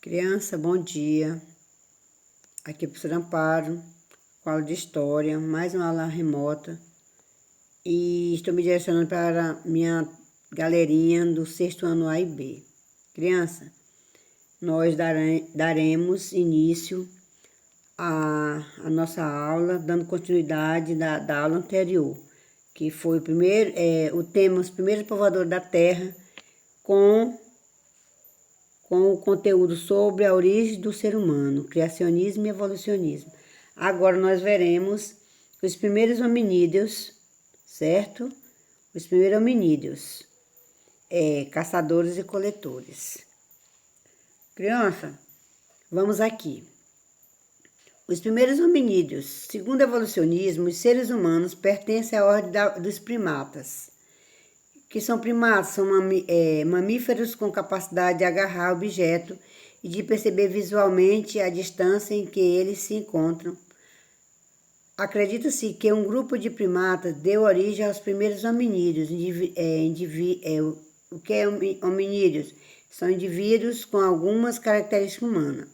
Criança, bom dia. Aqui é a professora Amparo, com aula de História, mais uma aula remota. E estou me direcionando para minha galerinha do sexto ano A e B. Criança, nós daremos início à nossa aula, dando continuidade da aula anterior, que foi o tema Os Primeiros Povoadores da Terra, com o conteúdo sobre a origem do ser humano, criacionismo e evolucionismo. Agora nós veremos os primeiros hominídeos, certo? Os primeiros hominídeos, caçadores e coletores. Criança, vamos aqui. Os primeiros hominídeos, segundo o evolucionismo, os seres humanos pertencem à ordem dos primatas. Que são primatas, são mamíferos com capacidade de agarrar objeto e de perceber visualmente a distância em que eles se encontram. Acredita-se que um grupo de primatas deu origem aos primeiros hominídeos. O que é hominídeos? São indivíduos com algumas características humanas.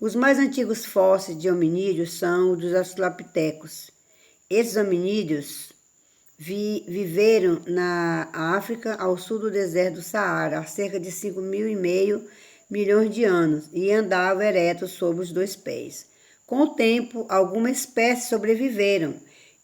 Os mais antigos fósseis de hominídeos são os dos australopitecos. Esses hominídeos viveram na África, ao sul do deserto do Saara, há cerca de 5,5 milhões de anos, e andavam eretos sobre os dois pés. Com o tempo, algumas espécies sobreviveram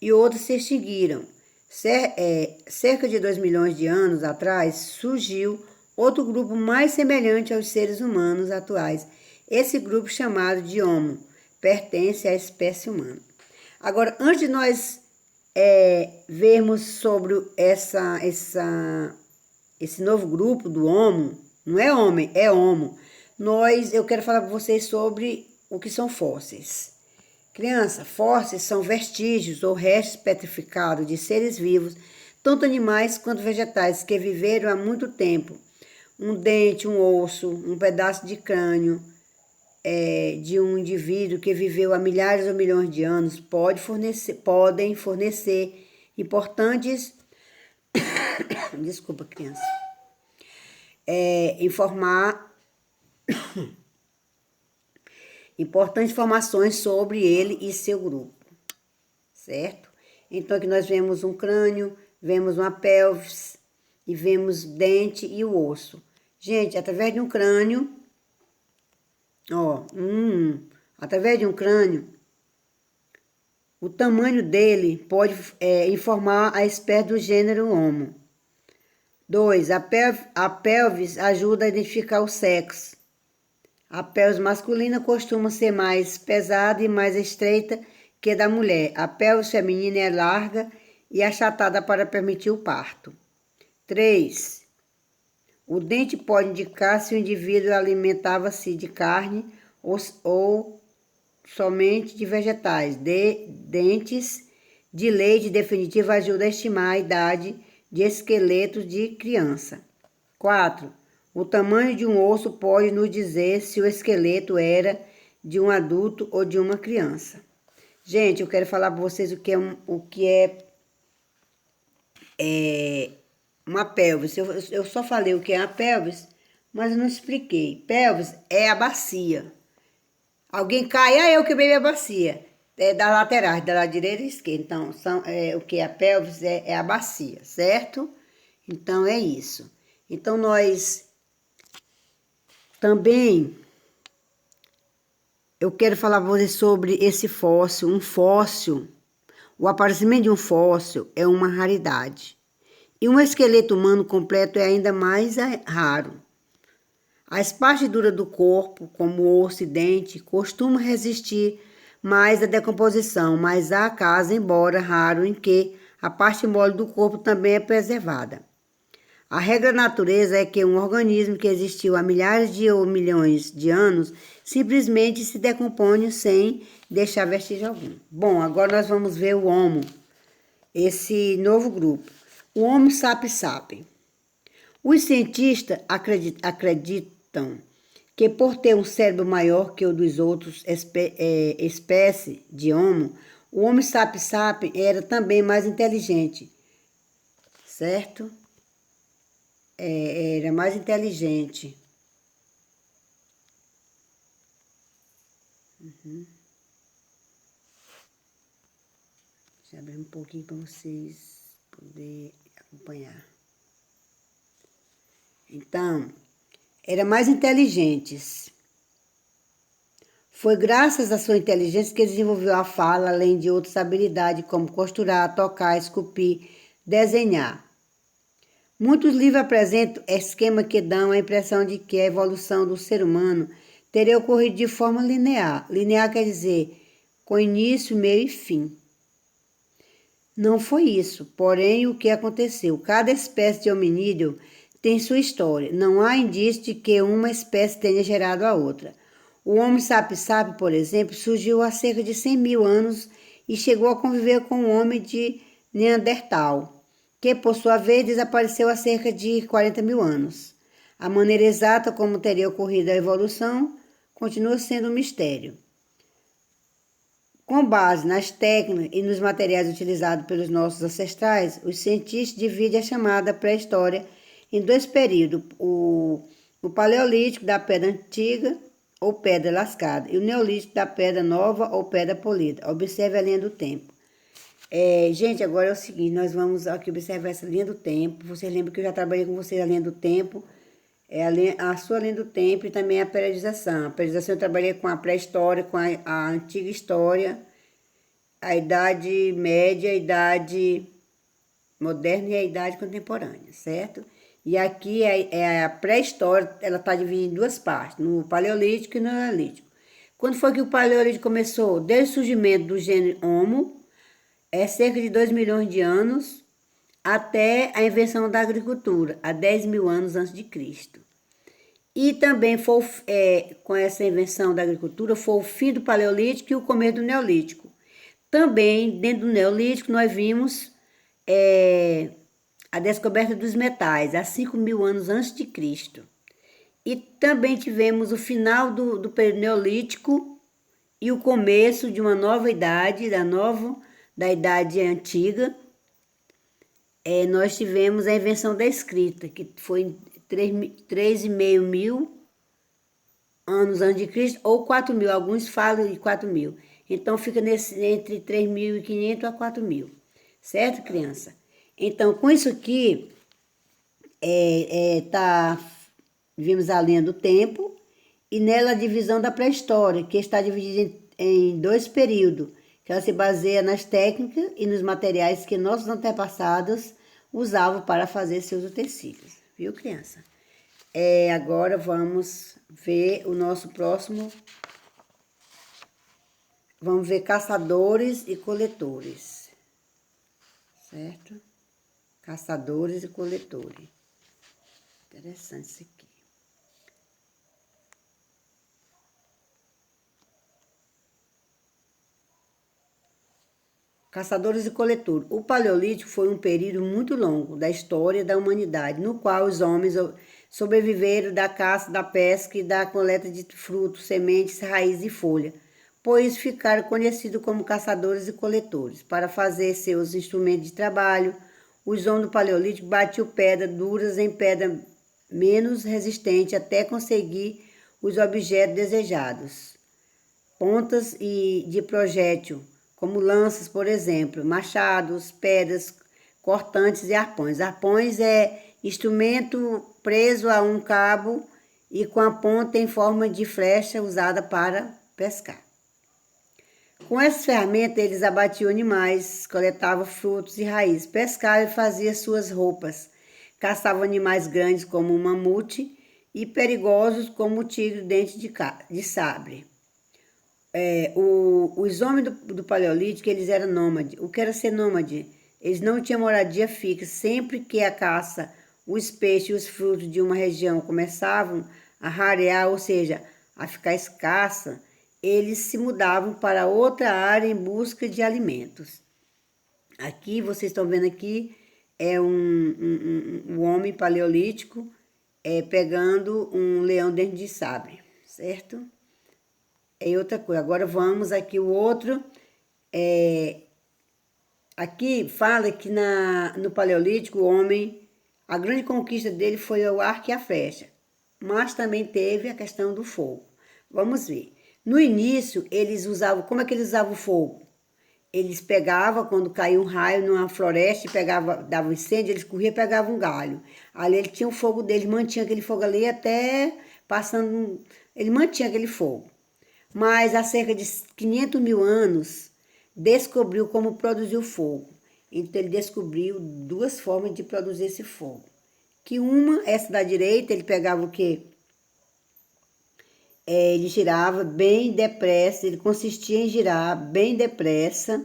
e outras se extinguiram. Cerca de 2 milhões de anos atrás, surgiu outro grupo mais semelhante aos seres humanos atuais. Esse grupo, chamado de Homo, pertence à espécie humana. Agora, antes de nós vermos sobre esse novo grupo do Homo, não é homem, é Homo. Eu quero falar com vocês sobre o que são fósseis. Criança, fósseis são vestígios ou restos petrificados de seres vivos, tanto animais quanto vegetais, que viveram há muito tempo. Um dente, um osso, um pedaço de crânio de um indivíduo que viveu há milhares ou milhões de anos podem fornecer importantes desculpa, criança, importantes informações sobre ele e seu grupo, certo? Então aqui nós vemos um crânio, vemos uma pelvis e vemos dente e o osso. Gente, através de um crânio, através de um crânio, o tamanho dele pode informar a espécie do gênero Homo. 2. A pelvis ajuda a identificar o sexo. A pelvis masculina costuma ser mais pesada e mais estreita que a da mulher. A pelvis feminina é larga e achatada para permitir o parto. 3. O dente pode indicar se o indivíduo alimentava-se de carne ou somente de vegetais. Dentes de leite definitivo ajudam a estimar a idade de esqueleto de criança. 4. O tamanho de um osso pode nos dizer se o esqueleto era de um adulto ou de uma criança. Gente, eu quero falar para vocês o que é uma pelvis. Eu só falei o que é a pelvis, mas eu não expliquei. Pelvis é a bacia. Alguém cai, eu quebrei minha bacia. É das laterais, da direita e esquerda. Então, o que é a pelvis é a bacia, certo? Então, é isso. Então, nós também, eu quero falar para vocês sobre esse fóssil. Um fóssil, o aparecimento de um fóssil é uma raridade. E um esqueleto humano completo é ainda mais raro. As partes duras do corpo, como osso e dente, costumam resistir mais à decomposição, mas há casos, embora raro, em que a parte mole do corpo também é preservada. A regra da natureza é que um organismo que existiu há milhares ou milhões de anos simplesmente se decompõe sem deixar vestígio algum. Bom, agora nós vamos ver o Homo, esse novo grupo. O Homo sapiens sapiens. Os cientistas acreditam que por ter um cérebro maior que o dos outros espécies de Homo, o Homo sapiens sapiens era também mais inteligente, certo? Era mais inteligente. Deixa eu abrir um pouquinho para vocês poderem acompanhar. Então, eram mais inteligentes. Foi graças à sua inteligência que desenvolveu a fala, além de outras habilidades, como costurar, tocar, esculpir, desenhar. Muitos livros apresentam esquemas que dão a impressão de que a evolução do ser humano teria ocorrido de forma linear. Linear quer dizer com início, meio e fim. Não foi isso, porém o que aconteceu? Cada espécie de hominídeo tem sua história. Não há indício de que uma espécie tenha gerado a outra. O Homo sapiens, por exemplo, surgiu há cerca de 100 mil anos e chegou a conviver com o homem de Neandertal, que, por sua vez, desapareceu há cerca de 40 mil anos. A maneira exata como teria ocorrido a evolução continua sendo um mistério. Com base nas técnicas e nos materiais utilizados pelos nossos ancestrais, os cientistas dividem a chamada pré-história em dois períodos, o Paleolítico da Pedra Antiga ou Pedra Lascada e o Neolítico da Pedra Nova ou Pedra Polida. Observe a linha do tempo. Gente, agora é o seguinte, nós vamos aqui observar essa linha do tempo. Vocês lembram que eu já trabalhei com vocês a linha do tempo, a sua linha do tempo e também a periodização. A periodização eu trabalhei com a pré-história, com a antiga história, a idade média, a idade moderna e a idade contemporânea, certo? E aqui a pré-história, ela está dividida em duas partes, no Paleolítico e no Neolítico. Quando foi que o Paleolítico começou? Desde o surgimento do gênero Homo, cerca de 2 milhões de anos, até a invenção da agricultura, há 10 mil anos antes de Cristo. E também foi, com essa invenção da agricultura, foi o fim do Paleolítico e o começo do Neolítico. Também, dentro do Neolítico, nós vimos a descoberta dos metais, há 5 mil anos antes de Cristo. E também tivemos o final do período Neolítico e o começo de uma nova idade, da Idade Antiga. Nós tivemos a invenção da escrita, que foi em 3,5 mil anos antes de Cristo, ou 4 mil, alguns falam de 4 mil. Então, fica entre 3.500 a 4 mil. Certo, criança? Então, com isso aqui, vimos a linha do tempo e nela a divisão da pré-história, que está dividida em dois períodos, que ela se baseia nas técnicas e nos materiais que nossos antepassados usavam para fazer seus utensílios. Viu, criança? Agora vamos ver o nosso próximo. Vamos ver caçadores e coletores. Certo? Caçadores e coletores. Interessante isso aqui. Caçadores e coletores. O Paleolítico foi um período muito longo da história da humanidade, no qual os homens sobreviveram da caça, da pesca e da coleta de frutos, sementes, raízes e folhas. Por isso ficaram conhecidos como caçadores e coletores. Para fazer seus instrumentos de trabalho, os homens do Paleolítico batiam pedras duras em pedra menos resistente até conseguir os objetos desejados. Pontas de projétil, como lanças, por exemplo, machados, pedras cortantes e arpões. Arpões é instrumento preso a um cabo e com a ponta em forma de flecha usada para pescar. Com essas ferramentas, eles abatiam animais, coletavam frutos e raízes, pescavam e faziam suas roupas. Caçavam animais grandes como o mamute e perigosos como o tigre dente de sabre. Os homens do Paleolítico, eles eram nômades. O que era ser nômade? Eles não tinham moradia fixa. Sempre que a caça, os peixes e os frutos de uma região começavam a rarear, ou seja, a ficar escassa, eles se mudavam para outra área em busca de alimentos. Aqui, vocês estão vendo aqui, é um homem paleolítico pegando um leão dente de sabre, certo? Outra coisa. Agora vamos aqui o outro. Aqui fala que no Paleolítico o homem, a grande conquista dele foi o arco e a flecha, mas também teve a questão do fogo. Vamos ver. No início, eles usavam, como é que eles usavam o fogo? Eles pegavam, quando caía um raio numa floresta, e pegava, dava um incêndio, eles corriam e pegavam um galho. Ali ele tinha o fogo deles, mantinha aquele fogo ali até passando, ele mantinha aquele fogo. Mas há cerca de 500 mil anos, descobriu como produzir o fogo. Então ele descobriu duas formas de produzir esse fogo. Que uma, essa da direita, ele pegava o quê? Ele girava bem depressa, ele consistia em girar bem depressa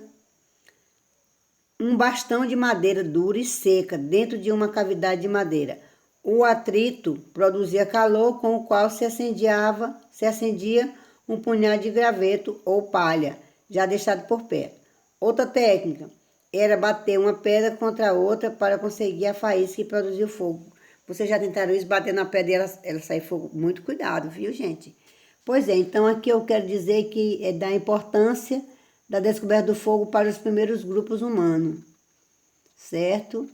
um bastão de madeira dura e seca dentro de uma cavidade de madeira. O atrito produzia calor com o qual se acendia um punhado de graveto ou palha, já deixado por perto. Outra técnica era bater uma pedra contra a outra para conseguir a faísca que produzia o fogo. Vocês já tentaram isso, bater na pedra e ela sair fogo? Muito cuidado, viu, gente? Pois é, então aqui eu quero dizer que é da importância da descoberta do fogo para os primeiros grupos humanos, certo?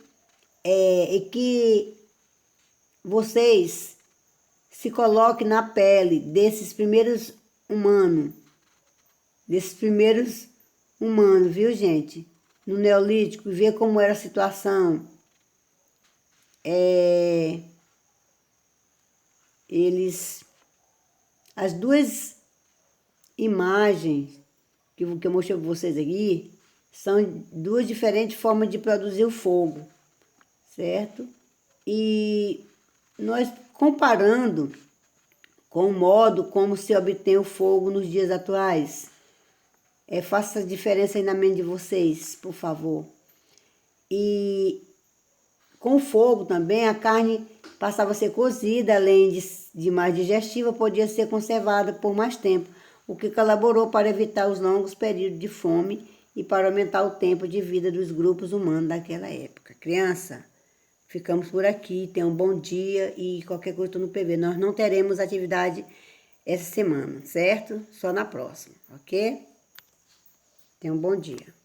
E que vocês se coloquem na pele desses primeiros humanos, viu, gente? No Neolítico, ver como era a situação. As duas imagens que eu mostrei para vocês aqui são duas diferentes formas de produzir o fogo, certo? E nós comparando com o modo como se obtém o fogo nos dias atuais, faça a diferença aí na mente de vocês, por favor. E com o fogo também, a carne passava a ser cozida, além de mais digestiva, podia ser conservada por mais tempo, o que colaborou para evitar os longos períodos de fome e para aumentar o tempo de vida dos grupos humanos daquela época. Criança, ficamos por aqui, tenham um bom dia e qualquer coisa estou no PV. Nós não teremos atividade essa semana, certo? Só na próxima, ok? Tenham um bom dia.